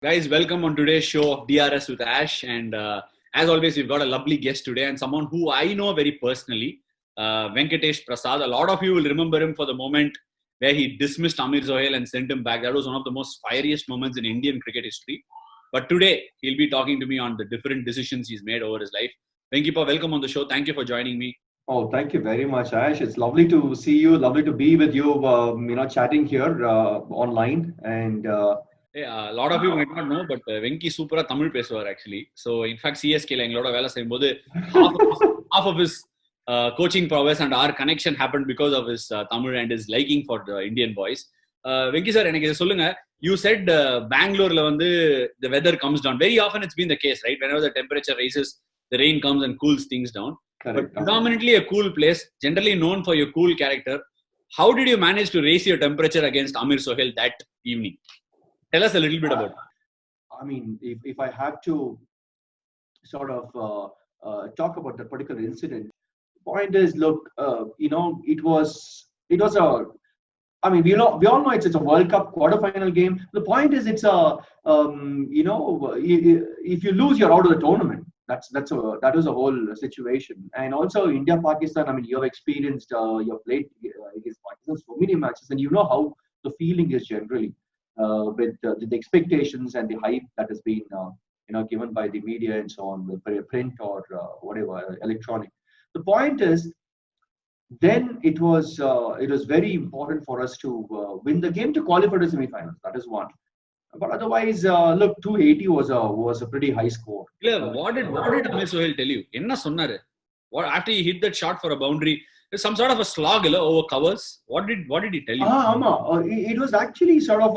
Guys, welcome on today's show of DRS with Ash. And as always, we've got a lovely guest today and someone who I know very personally, Venkatesh Prasad. A lot of you will remember him for the moment where he dismissed Amir Zohail and sent him back. That was one of the most fieriest moments in Indian cricket history. But today, he'll be talking to me on the different decisions he's made over his life. Venkipa, welcome on the show. Thank you for joining me. Oh, thank you very much, Ash. It's lovely to see you. Lovely to be with you. Chatting here online. And a lot of you might not know, but Venki Supera Tamil பேசுவார் actually. So in fact, CSK எங்களோட வேலை செய்யும்போது half of his coaching prowess and our connection happened because of his Tamil and his liking for the Indian boys. Venki sir, எனக்கு இதை சொல்லுங்க. You said Bangalore வந்து the weather comes down. Very often it's been the case, right? Whenever the temperature rises, the rain comes and cools things down. Correct. But predominantly a cool place, generally known for your cool character. How did you manage to raise your temperature against Amir Sohail that evening? Tell us a little bit about it. I mean, if I have to sort of talk about that particular incident, the point is, look, it was a. I mean, we all know it's a World Cup quarterfinal game. The point is, it's a if you lose, you're out of the tournament. That was a whole situation. And also India Pakistan. I mean, you have experienced, you've played against Pakistan so many matches, and you know how the feeling is generally. With the expectations and the hype that has been given by the media and so on, with print or whatever electronic. The point is, then it was very important for us to win the game to qualify to semi-finals. That is one. But otherwise, look, 280 was a pretty high score. Yeah, what did Amir Sohail tell you? Enna sonnaru? What after he hit that shot for a boundary? Some sort of a slog over covers. What did he tell you? It was actually sort of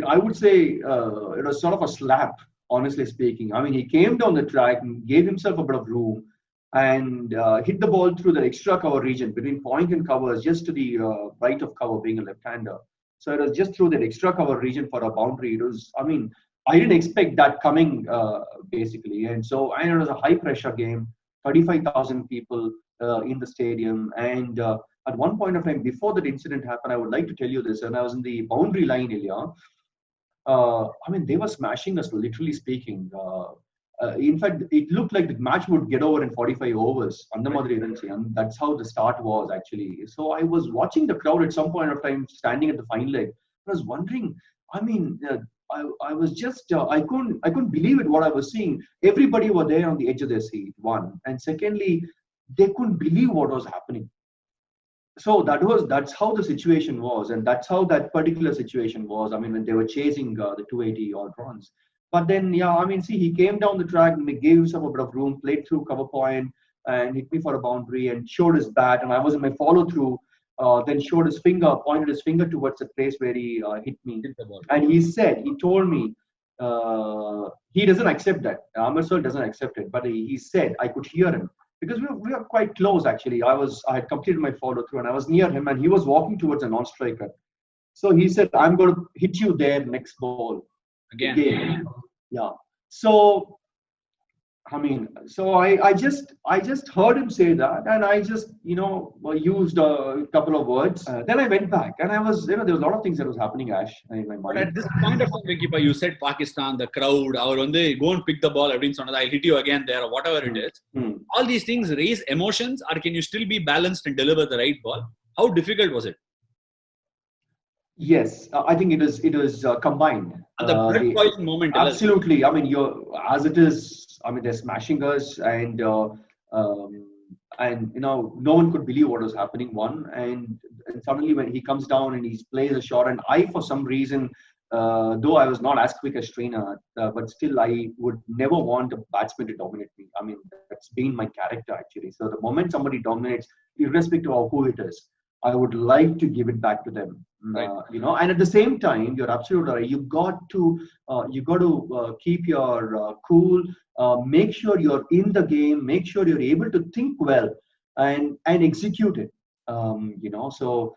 I would say it was sort of a slap, honestly speaking. I mean, he came down the track and gave himself a bit of room and hit the ball through the extra cover region between point and covers, just to the right of cover, being a left-hander. So it was just through that extra cover region for a boundary. It was, I mean, I didn't expect that coming, basically. And so, it was a high-pressure game, 35,000 people in the stadium. And at one point of time, before that incident happened, I would like to tell you this. And I was in the boundary line area. I mean, they were smashing us, literally speaking. In fact, it looked like the match would get over in 45 overs. And that's how the start was, actually. So I was watching the crowd at some point of time, standing at the fine leg. I was wondering, I mean, I was just, I couldn't believe it, what I was seeing. Everybody were there on the edge of their seat, one. And secondly, they couldn't believe what was happening. So that's how the situation was. And that's how that particular situation was. I mean, when they were chasing the 280 odd runs. But then, yeah, I mean, see, he came down the track and he gave himself a bit of room, played through cover point and hit me for a boundary and showed his bat. And I was in my follow through, then showed his finger, pointed his finger towards the place where he hit me. And he told me, he doesn't accept that. Amir Sohail doesn't accept it. But he said, I could hear him. Because we were quite close, actually. I had completed my follow through and I was near him and he was walking towards a non-striker. So he said, I'm going to hit you there next ball. Again. Yeah. So, I mean, so I just heard him say that, and I just, used a couple of words. Then I went back, and I was, there was a lot of things that was happening, Ash, in my mind. But at this point of time, Venkipa, you said Pakistan, the crowd, or when they go and pick the ball, I'll hit you again there, or whatever it is. All these things raise emotions, or can you still be balanced and deliver the right ball? How difficult was it? Yes, I think it was combined. At the blood-boiling moment. Absolutely. I mean, as it is. I mean, they're smashing us, and no one could believe what was happening. One, and suddenly when he comes down and he plays a shot, and I, for some reason, though I was not as quick as Srinath, but still I would never want a batsman to dominate me. I mean, that's been my character, actually. So the moment somebody dominates, irrespective of who it is, I would like to give it back to them. Right. And at the same time, you're absolutely right. You got to keep your cool. Make sure you're in the game. Make sure you're able to think well and execute it. So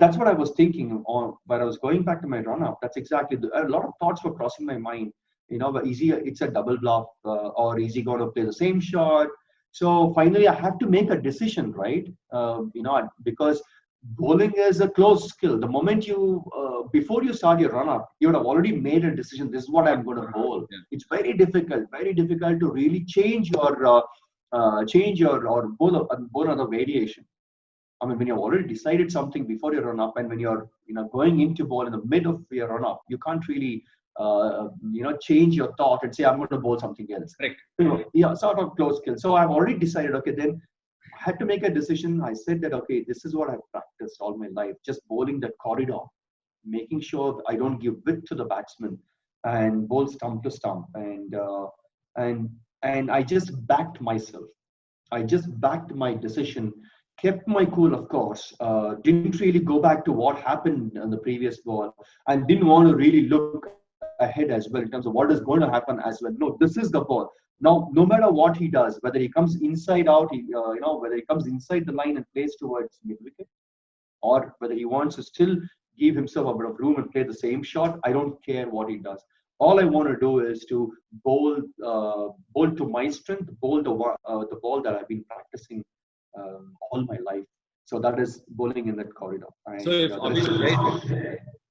that's what I was thinking on when I was going back to my run-up. That's exactly a lot of thoughts were crossing my mind. But it's a double bluff, or is he going to play the same shot? So finally, I have to make a decision, right? Because bowling is a close skill. The moment you, before you start your run up, you would have already made a decision. This is what I'm going to bowl. Yeah. It's very difficult to really change your, or bowl another variation. I mean, when you've already decided something before you run up, and when you're, going into ball in the mid of your run up, you can't really, change your thought and say, I'm going to bowl something else. Correct. Yeah, sort of close skill. So I've already decided, okay, then I had to make a decision. I said that, okay, this is what I've practiced all my life, just bowling that corridor, making sure I don't give width to the batsman and bowl stump to stump. And I just backed myself. I just backed my decision, kept my cool, of course, didn't really go back to what happened on the previous ball, and didn't want to really look ahead as well in terms of what is going to happen as well. No, this is the ball. Now, no matter what he does, whether he comes inside out, whether he comes inside the line and plays towards mid wicket, or whether he wants to still give himself a bit of room and play the same shot, I don't care what he does. All I want to do is to bowl to my strength, bowl the ball that I've been practicing all my life. So that is bowling in that corridor. And, so if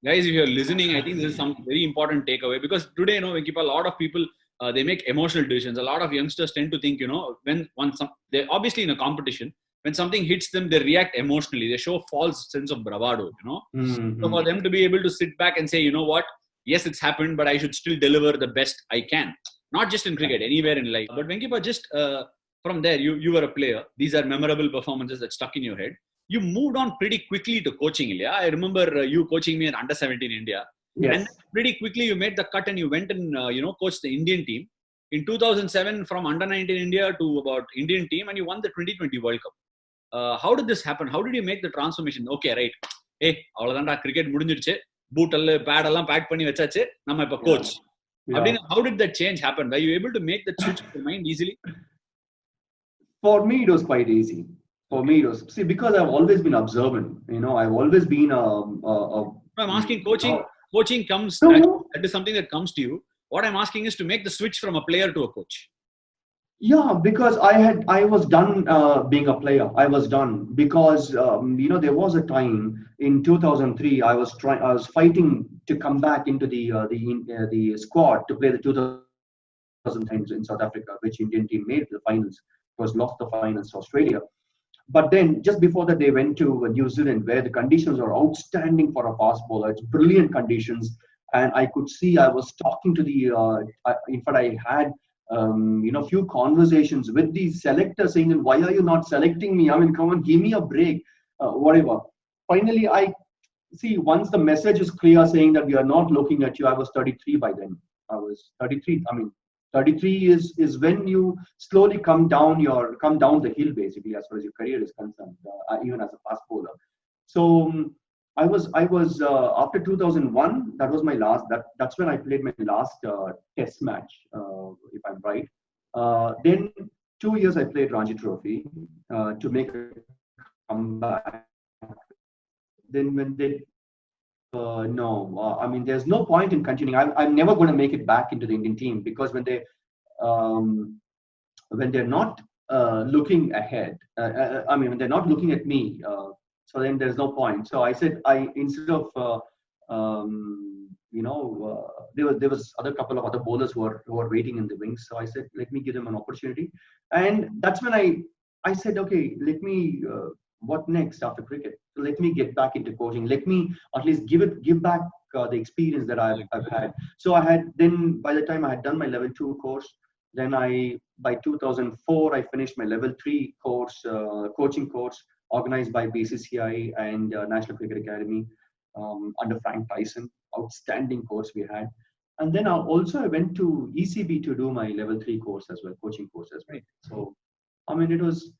guys, if you're listening, I think this is some very important takeaway, because today, Venkipa, a lot of people, they make emotional decisions. A lot of youngsters tend to think, they're obviously in a competition, when something hits them, they react emotionally. They show false sense of bravado, Mm-hmm. So for them to be able to sit back and say, you know what, yes, it's happened, but I should still deliver the best I can. Not just in cricket, anywhere in life. But Venkipa, just from there, you were a player. These are memorable performances that stuck in your head. You moved on pretty quickly to coaching, Ilya. I remember you coaching me in under 17 India. Yes. And pretty quickly you made the cut and you went and, coached the Indian team. In 2007, from under 19 India to about Indian team, and you won the 2020 World Cup. How did this happen? How did you make the transformation? Okay, right. Hey, avladanda cricket mudinjiruchu. Boot pad allam pack panni vechache. Nama ipa coach. Yeah. How did that change happen? Were you able to make that switch in your mind easily? For me, it was quite easy. For me, it was, because I've always been observant. I've always been I'm asking coaching. Coaching comes. No. That is something that comes to you. What I'm asking is to make the switch from a player to a coach. Yeah, because I was done being a player. I was done because there was a time in 2003 I was fighting to come back into the squad to play the 2010 in South Africa, which Indian team made the finals. Was lost the finals to Australia. But then just before that, they went to New Zealand, where the conditions are outstanding for a fast bowler. It's brilliant conditions. And I could see, I was talking to in fact, I had, few conversations with the selector saying, why are you not selecting me? I mean, come on, give me a break, whatever. Finally, once the message is clear saying that we are not looking at you, I was 33 by then. I was 33. 33 is when you slowly come down the hill, basically, as far as your career is concerned, even as a fast bowler. So I was after 2001, that was my last. That's when I played my last test match, if I'm right. Then 2 years I played Ranji Trophy to make a comeback. Then when they there's no point in continuing. I'm never going to make it back into the Indian team, because when they're not looking ahead, when they're not looking at me, so then there's no point. So I said, instead of there was other couple of other bowlers who were waiting in the wings. So I said, let me give them an opportunity, and that's when I said, okay, let me. What next after cricket? So let me get back into coaching. Let me at least give back the experience that I've had. So by the time I had done my level 2 course, then by 2004 I finished my level 3 course, coaching course organized by BCCI and National Cricket Academy under Frank Tyson. Outstanding course we had. And then I went to ECB to do my level 3 course as well, coaching course as well. So it was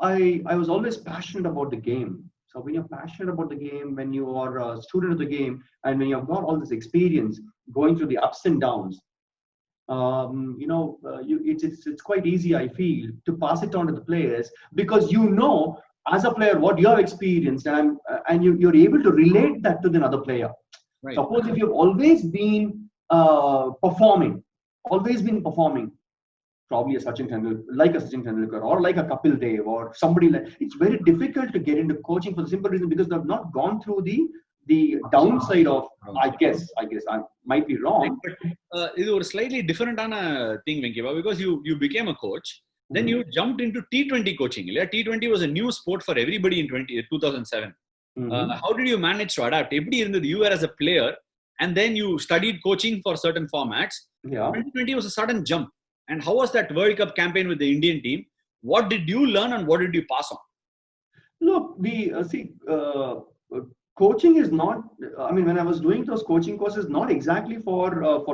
I was always passionate about the game. So when you're passionate about the game, when you are a student of the game, and when you've got all this experience going through the ups and downs, it's quite easy, I feel, to pass it on to the players, because as a player what you have experienced, and you're able to relate that to another player. Right. Suppose if you've always been performing, probably a Sachin Tendulkar, or like a Kapil Dev, or somebody like. It's very difficult to get into coaching for the simple reason because they've not gone through the downside of. I guess I might be wrong. But இது ஒரு slightly different-ஆன thing, Venkiba, because you became a coach, then you jumped into T20 coaching. T20 was a new sport for everybody in 2007. How did you manage to adapt? எப்படி இருந்தது? You were as a player, and then you studied coaching for certain formats. 2020 was a sudden jump. And how was that World Cup campaign with the Indian team? What did you learn and what did you pass on? Look, coaching is not. I mean, when I was doing those coaching courses, not exactly for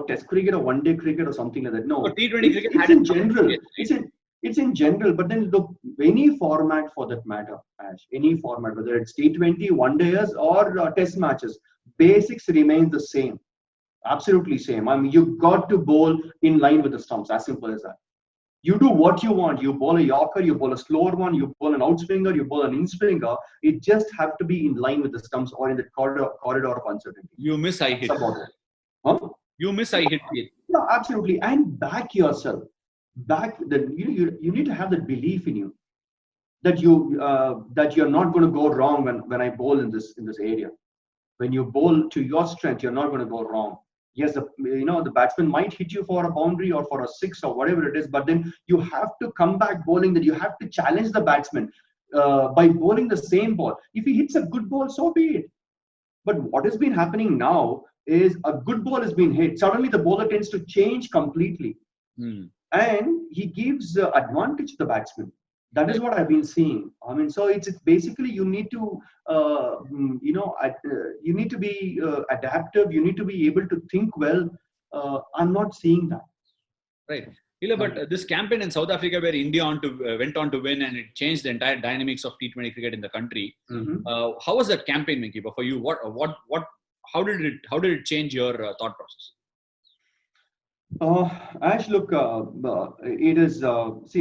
Test cricket or one-day cricket or something like that. No, T20 cricket. It's in general. It's in general. But then look, any format for that matter, Ash, any format, whether it's T20, one-dayers or Test matches, basics remain the same. Absolutely same. I mean, you got to bowl in line with the stumps. As simple as that. You do what you want. You bowl a Yorker, you bowl a slower one, you bowl an outswinger, you bowl an in-swinger. It just have to be in line with the stumps or in the corridor of uncertainty. You miss, I hit. Huh? You miss, I hit. Yeah, absolutely. And back yourself. You need to have that belief in you that you're not going to go wrong when I bowl in this area. When you bowl to your strength, you're not going to go wrong. Yes, the batsman might hit you for a boundary or for a six or whatever it is, but then you have to come back bowling. That you have to challenge the batsman by bowling the same ball. If he hits a good ball, so be it. But what has been happening now is a good ball has been hit. Suddenly, the bowler tends to change completely, and he gives advantage to the batsman. That is what I've been seeing. I mean, so it's basically you need to, you need to be adaptive. You need to be able to think well. I'm not seeing that. Right. But this campaign in South Africa where India went on to win and it changed the entire dynamics of T20 cricket in the country. How was that campaign, Venkiba, for you? How did it change your thought process? Ash, look, it is. As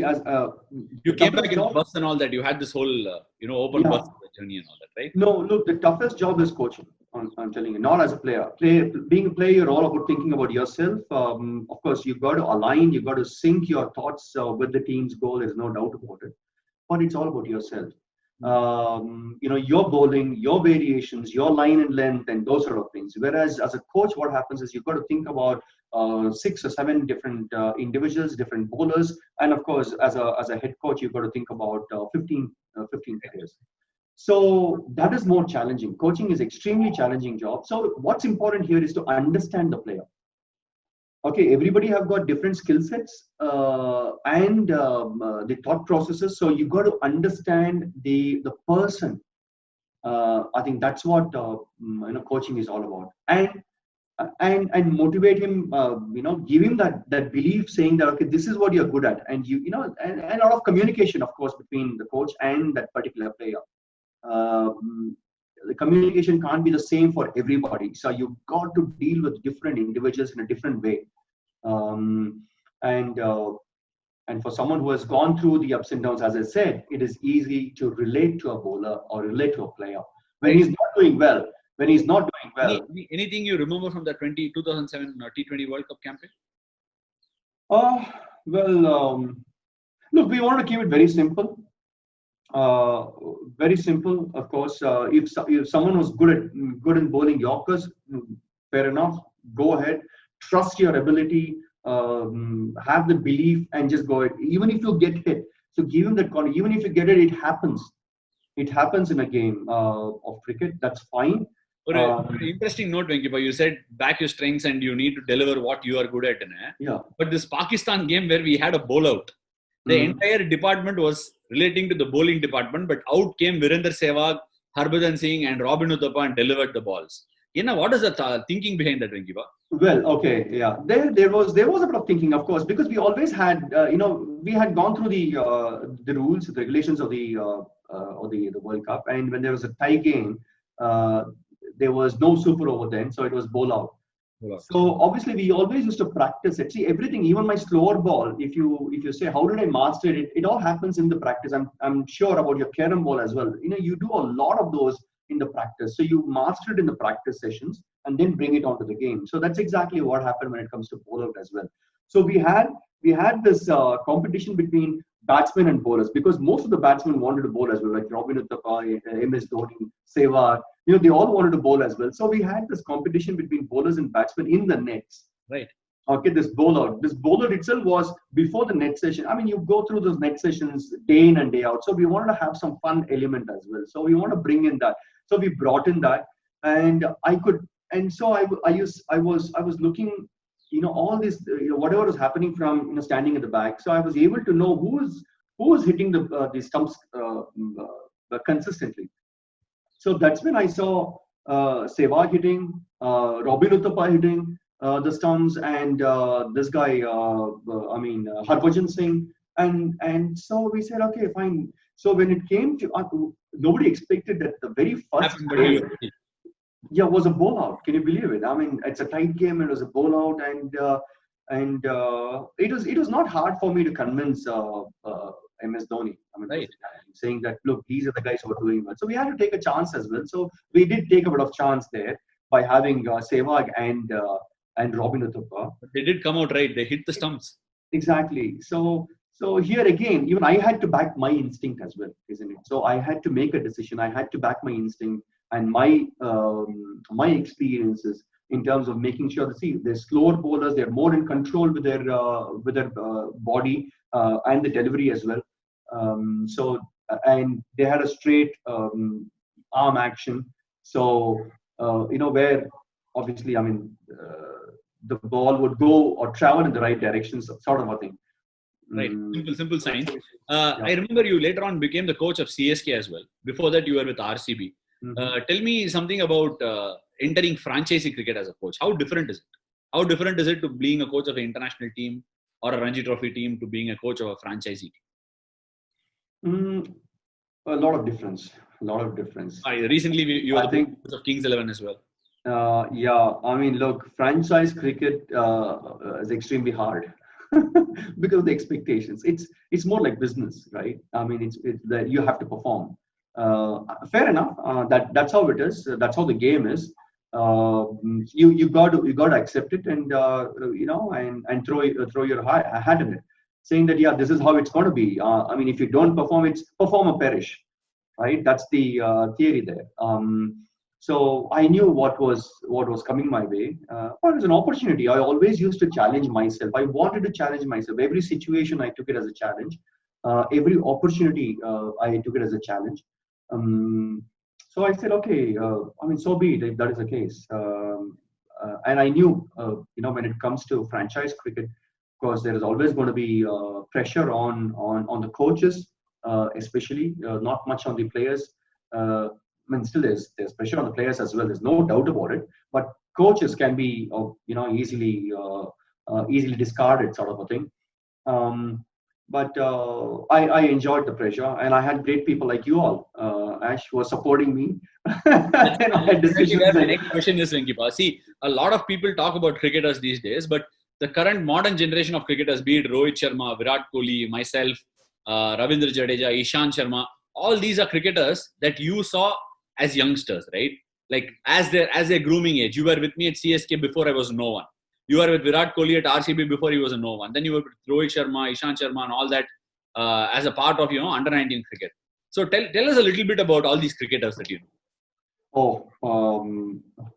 you came back in the bus and all that. You had this whole, open bus journey and all that, right? No, look, the toughest job is coaching. I'm telling you, not as a player. Being a player, you're all about thinking about yourself. Of course, you've got to align. You've got to sync your thoughts with the team's goal. There's no doubt about it. But it's all about yourself. Your bowling, your variations, your line and length, and those sort of things. Whereas as a coach, what happens is you've got to think about 6 or 7 different individuals, different bowlers, and of course, as a head coach, you've got to think about 15 players. So that is more challenging. Coaching is extremely challenging job. So what's important here is to understand the player. Okay, everybody have got different skill sets and the thought processes. So you got to understand the person. I think that's what coaching is all about. And motivate him. Give him that belief, saying that okay, this is what you're good at, and and a lot of communication, of course, between the coach and that particular player. The communication can't be the same for everybody. So you've got to deal with different individuals in a different way. And for someone who has gone through the ups and downs, as I said, it is easy to relate to a bowler or relate to a player when he's not doing well. Anything you remember from the 2007 T20 World Cup campaign? Look, we want to keep it very simple. Very simple, of course. If someone was good in bowling Yorkers, fair enough. Go ahead, trust your ability, have the belief, and just go ahead. Even if you get hit, so give him that confidence. Even if you get it, it happens. It happens in a game of cricket. That's fine. Interesting note, Venkiba. You said back your strengths and you need to deliver what you are good at. Yeah. But this Pakistan game where we had a bowl out, the entire department was relating to the bowling department, but out came Virender Sehwag, Harbhajan Singh, and Robin Uthappa and delivered the balls. What is the thinking behind that, Venkiba? Well, okay, yeah. There was a bit of thinking, of course, because we always had, we had gone through the rules, the regulations of the World Cup, and when there was a tie game, there was no super over then, so it was bowl out. So obviously we always used to practice it. See, everything, even my slower ball, if you say how did I master it, it all happens in the practice. I'm sure about your carom ball as well. You do a lot of those in the practice. So you master it in the practice sessions and then bring it onto the game. So that's exactly what happened when it comes to bowler as well. So we had this competition between batsmen and bowlers, because most of the batsmen wanted to bowl as well, like Robin Uthappa, MS Dhoni, Sehwag. They all wanted to bowl as well. So we had this competition between bowlers and batsmen in the nets. Right. Okay, this bowler itself was before the net session. I mean, you go through those net sessions day in and day out. So we wanted to have some fun element as well. So we want to bring in that. So we brought in that, and so I was looking, all this, whatever was happening from, standing at the back. So I was able to know who was hitting the stumps consistently. So that's when I saw Sehwag hitting, Robin Uthappa hitting the stumps, and this guy, Harbhajan Singh, and so we said, okay, fine. So when it came to, nobody expected that the very first game, was a bowl out. Can you believe it? I mean, it's a tight game. It was a bowl out, and it was not hard for me to convince MS Dhoni. I mean, right, saying that, look, these are the guys who are doing well. So we had to take a chance as well. So we did take a bit of chance there by having Sehwag and Robin Uthappa. They did come out right. They hit the stumps. Exactly. So here again, even I had to back my instinct as well, isn't it? So I had to make a decision. I had to back my instinct and my experiences in terms of making sure that, they're slower bowlers, they're more in control with their body and the delivery as well. And they had a straight arm action. So where obviously, I mean, the ball would go or travel in the right direction, sort of a thing. Right. Simple signs. I remember you later on became the coach of CSK as well. Before that, you were with RCB. Tell me something about entering franchisee cricket as a coach. How different is it? How different is it to being a coach of an international team or a Ranji Trophy team to being a coach of a franchisee team? A lot of difference. Recently, you were the coach of Kings 11 as well. I mean, look, franchise cricket is extremely hard because of the expectations. It's more like business, right? I mean, it's that you have to perform. Fair enough. That's how it is. That's how the game is. You got to accept it and and throw your hat in it, saying that this is how it's going to be. I mean, if you don't perform, it's perform or perish, right? That's the theory there. So I knew what was coming my way. But it was an opportunity. I always used to challenge myself. I wanted to challenge myself. Every situation I took it as a challenge. Every opportunity I took it as a challenge. So I said, okay, I mean, so be it if that is the case. And I knew, when it comes to franchise cricket, of course, there is always going to be pressure on the coaches, especially not much on the players. I mean, still there's pressure on the players as well. There's no doubt about it. But coaches can be, easily discarded, sort of a thing. But I enjoyed the pressure, and I had great people like you all. Ash was supporting me. And I had decisions. My next question is, Venkipa. See, a lot of people talk about cricketers these days, but the current modern generation of cricketers, be it Rohit Sharma, Virat Kohli, myself, Ravindra Jadeja, Ishant Sharma, all these are cricketers that you saw as youngsters, right? Like as their grooming age. You were with me at CSK before I was no one. You were with Virat Kohli at RCB before he was a no one. Then you were with Rohit Sharma, Ishant Sharma, and all that as a part of under 19 cricket. So tell us a little bit about all these cricketers that you know.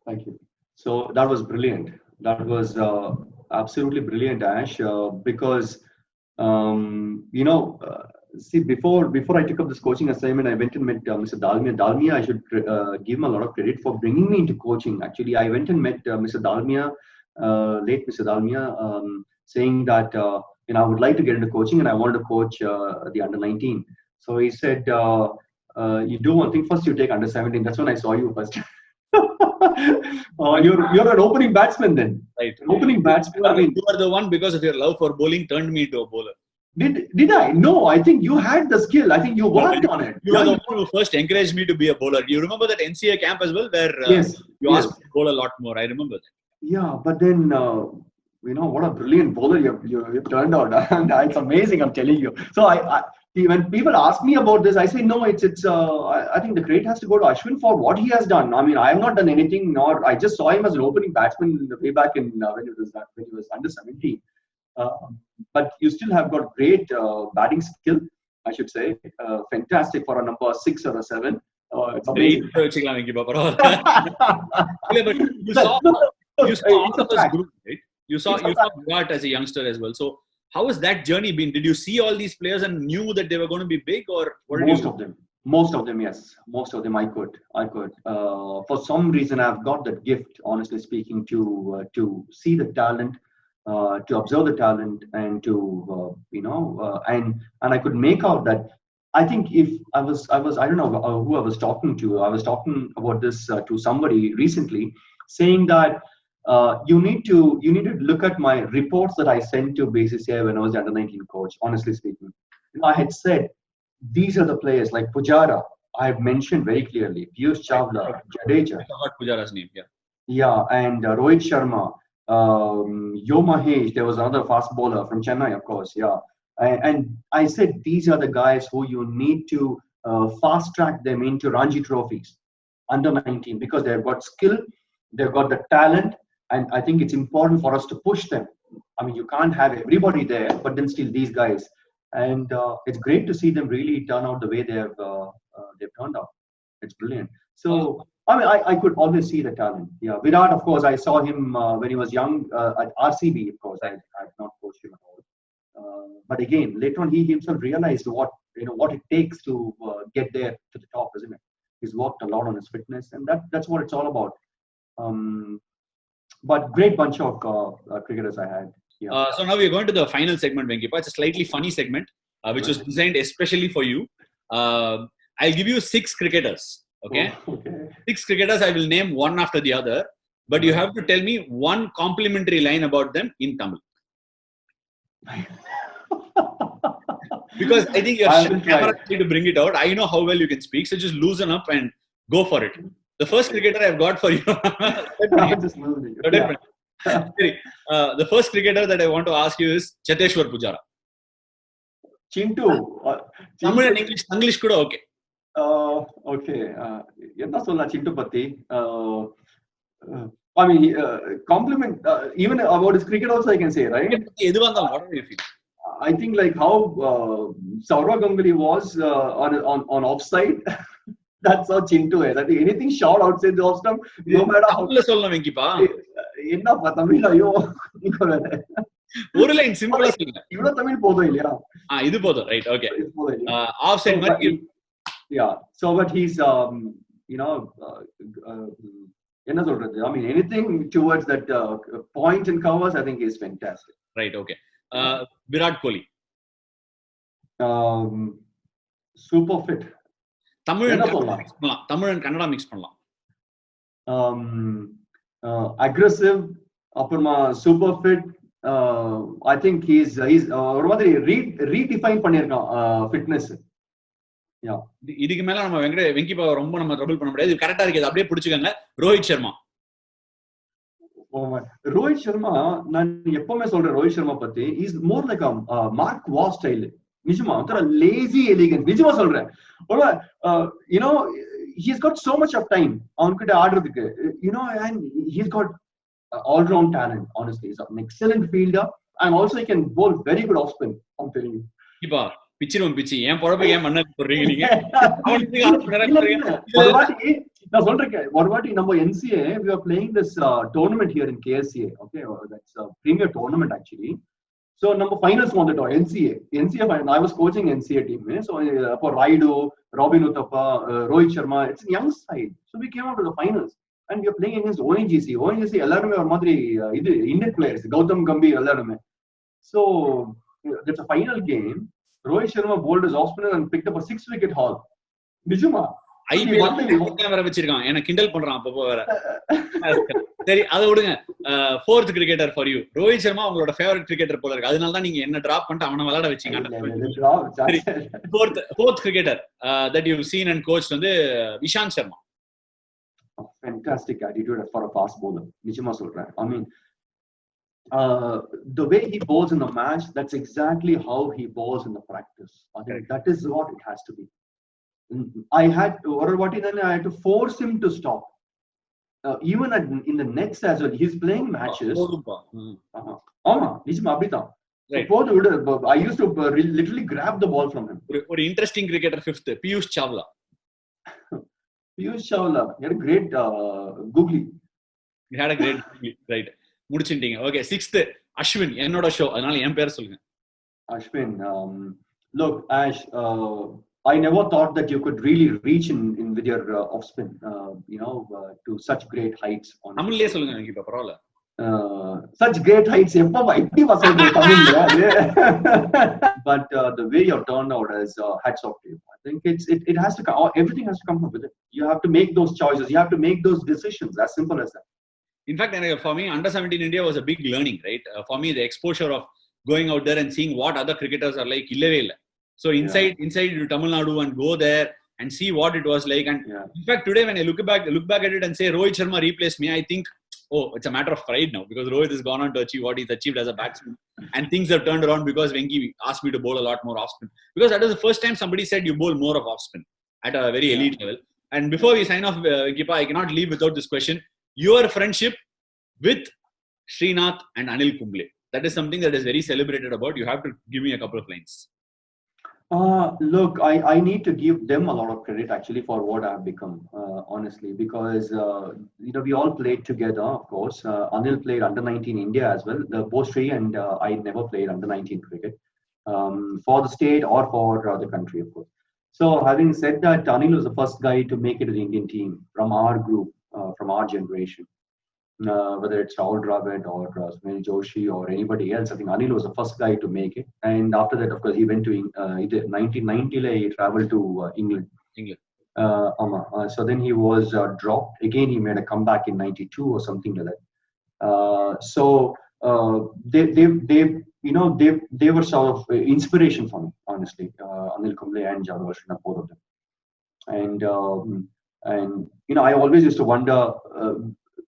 Thank you. So that was brilliant. That was absolutely brilliant, Ash. Because see, before I took up this coaching assignment, I went and met Mr. Dalmia. Dalmia, I should give him a lot of credit for bringing me into coaching. Actually, I went and met Mr. Dalmia. Late Mr. Dalmia, saying that I would like to get into coaching and I wanted to coach the under 19. So he said, you do one thing first. You take under 17. That's when I saw you first. You're an opening batsman then, right? Opening batsman. You are the one, because of your love for bowling, turned me into a bowler. Did I? No, I think you had the skill. I think you worked on it. You were the one who first encouraged me to be a bowler. You remember that NCA camp as well, where you asked me to bowl a lot more. I remember that. Yeah, but then what a brilliant bowler you turned out, and it's amazing. I'm telling you. So See, when people ask me about this, I say no. I think the credit has to go to Ashwin for what he has done. I mean, I have not done anything. Nor I just saw him as an opening batsman way back in when he was under 17. But you still have got great batting skill, I should say. Fantastic for a number 6 or a 7. It's amazing. You saw all of us group, right? You saw Virat as a youngster as well. So how has that journey been? Did you see all these players and knew that they were going to be big, or what did Most of them, yes. Most of them I could. For some reason, I've got that gift, honestly speaking, to see the talent, to observe the talent, and to and I could make out that. I think if I don't know who I was talking to. I was talking about this to somebody recently, saying that you need to look at my reports that I sent to BCCI when I was the under-19 coach. Honestly speaking, I had said these are the players like Pujara. I have mentioned very clearly Piyush Chawla, Jadeja. I forgot Pujara's name. Yeah, and Rohit Sharma, Yo Mahesh. There was another fast bowler from Chennai, of course. Yeah. And I said these are the guys who you need to fast track them into Ranji trophies under 19 because they've got skill, they've got the talent, and I think it's important for us to push them. I mean, you can't have everybody there, but then still these guys, and it's great to see them really turn out the way they've turned out. It's brilliant. So I mean, I could always see the talent. Yeah, Virat, of course, I saw him when he was young at RCB. Of course, I have not coached him at all. But again, later on, he himself realized what it takes to get there to the top, isn't it? He's worked a lot on his fitness, and that's what it's all about. But great bunch of cricketers I had. Yeah. So now we're going to the final segment, Venkipa. It's a slightly funny segment, which was designed especially for you. I'll give you 6 cricketers. Okay? Oh, okay. 6 cricketers. I will name one after the other, but you have to tell me one complimentary line about them in Tamil. Because I think your camera is to bring it out. I know how well you can speak, so just loosen up and go for it. The first cricketer I've got for you. The first cricketer that I want to ask you is Cheteshwar Pujara. Chintu. Tamil and English kuda okay. Okay. Enna solla Chintu patti. I mean, compliment even about his cricket also I can say, right? What do you feel? I think like how Saurav Ganguly was on offside. That's how Chintu is. I think anything short outside the off stump, no matter how. Enna Tamil ayo. ஒரு line சிம்பிளா சொல்லுங்க. இவ்வளவு தமிழ் போதும் இல்லையா? இது போதும், right, okay. Off-site மாதிரி. Yeah. So but he's enna solradhu, I mean anything towards that point and covers, I think is fantastic. Right, okay. Virat Kohli. Super fit. Tamil and Kannada mix பண்ணலாம். Aggressive, அப்புறமா super fit. I think he's ஒரு மாதிரி redefine பண்ணிருக்கான் fitness. Yeah. இதுக்கு மேல நம்ம வெங்கிப்பா ரொம்ப நம்ம ட்ரபிள் பண்ண முடியாது. இது கரெக்ட்டா இருக்குது. அப்படியே பிடிச்சுக்கங்க. ரோஹித் சர்மா. ரோஹித் சர்மா, நான் எப்பவுமே சொல்றேன் ரோஹித் சர்மா பத்தி, இஸ் மோர் லைக் மார்க் வா ஸ்டைல். நிஜமா ஒரு லேசி எலிகன்ஸ். நிஜமா சொல்றேன். he's got so much of time அவன்கிட்ட ஆடுறதுக்கு, and he's got all round talent. Honestly, he's an excellent fielder and also he can bowl very good off spin. I'm telling you. இப்பா பிச்சிரும் பிச்சி ஏன் பொறப்ப ஏன் மண்ண போறீங்க நீங்க? நான் சொல்றேன், ஒரு வாட்டி நம்ம NCA we are playing this tournament here in KSCA. Okay, that's a premier tournament actually. So நம்ம finals வந்துட்டோம். NCA final. I was coaching NCA team. So for Raidu, Robin Uthappa, Rohit Sharma, it's a young side. So we came out to the finals and we are playing against ONGC எல்லாருமே ஒரு மாதிரி இது Indian players, Gautam Gambhir எல்லாருமே. So that's a final game. Rohit Sharma bowled his off spinner and picked up a 6-wicket haul. நிஜமா IPL camera வச்சிருக்கான், என்ன கிண்டல் பண்றான் அப்பப்போ வேற. சரி, அதை விடுங்க. Fourth cricketer for you. Rohit Sharma உங்களோட ஃபேவரட் கிரிக்கெட்டர் போல இருக்கு, அதனால தான் நீங்க என்ன டிராப் பண்ணிட்டு அவனை விளையாட வச்சீங்க. Fourth cricketer that you've seen and coached வந்து Ishant Sharma. Fantastic attitude for a fast bowler. நிஜமா சொல்றேன். I mean, the way he bowls in the match, that's exactly how he bowls in the practice. I think that is what it has to be. I had to force him to stop. Even in the nets as well, he's playing matches. Right. I used to literally grab the ball from him. ஒரு interesting cricketer fifth, Piyush Chawla. Piyush Chawla, he had a great googly. He had a great googly, right. முடிச்சிட்டீங்க. Okay, sixth, Ashwin. என்னோட show, அதனால என் பேர் சொல்லுங்க. Ashwin, look, Ash, I never thought that you could really reach in with your off spin, to such great heights. தமிழ்லயே சொல்லுங்க எனக்கு இப்ப பரவாயில்ல. Such great heights. But the way you've turned out is hats off to you. I think it has to come. Everything has to come up with it. You have to make those choices. You have to make those decisions. As simple as that. In fact, for me, under 17 India was a big learning, right? For me, the exposure of going out there and seeing what other cricketers are like, so inside Tamil Nadu and go there and see what it was like. And in fact, today when I look back at it and say Rohit Sharma replaced me, I think, oh, it's a matter of pride now, because Rohit has gone on to achieve what he's achieved as a batsman, and things have turned around because Venki asked me to bowl a lot more off spin, because that was the first time somebody said you bowl more of off spin at a very elite level. And before we sign off, Venkipa, I cannot leave without this question. Your friendship with Srinath and Anil Kumble, that is something that is very celebrated about. You have to give me a couple of lines. Look, I need to give them a lot of credit actually for what I've become, honestly, because we all played together, of course. Anil played under 19 India as well, both Sri and I never played under 19 cricket for the state or for the country, of course. So having said that, Anil was the first guy to make it to the Indian team from our group, from our generation. Whether it's Rahul Dravid or Sunil Joshi or anybody else, I think Anil was the first guy to make it. And after that, of course, he went to 1990. He traveled to England. So then he was dropped. Again, he made a comeback in 92 or something like that. So they were sort of inspiration for me, honestly. Anil Kumble and Jadhav Ashwin, both of them. And I always used to wonder.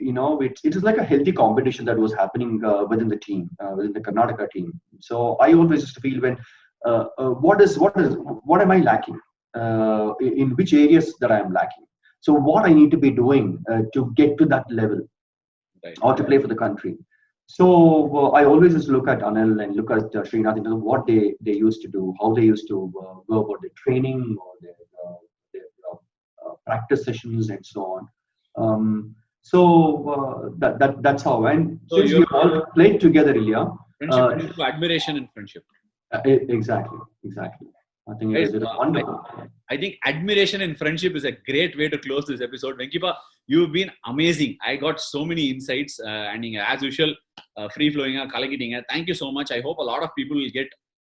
It is like a healthy competition that was happening within the team, within the Karnataka team. So I always used to feel when, what am I lacking? In which areas that I am lacking? So what I need to be doing to get to that level, or to play for the country. So I always just look at Anil and look at Srinath in terms of what they used to do, how they used to go about their training or their practice sessions and so on. So that's how. And so since we all played together, Ilya, friendship to admiration and friendship. Exactly. I think it is wonderful. I think admiration and friendship is a great way to close this episode. Venkipa, you've been amazing. I got so many insights, and as usual, free flowing, kalakitting. Thank you so much. I hope a lot of people will get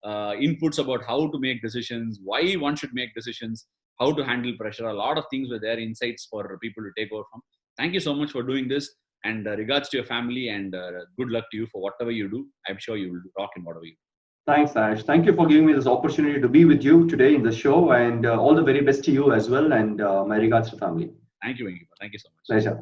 inputs about how to make decisions, why one should make decisions, how to handle pressure. A lot of things were there, insights for people to take over from. Thank you so much for doing this, and regards to your family, and good luck to you for whatever you do. I'm sure you will rock in whatever you do. Thanks, Ash. Thank you for giving me this opportunity to be with you today in the show, and all the very best to you as well, and my regards to family. Thank you, Venkipa. Thank you so much. Pleasure.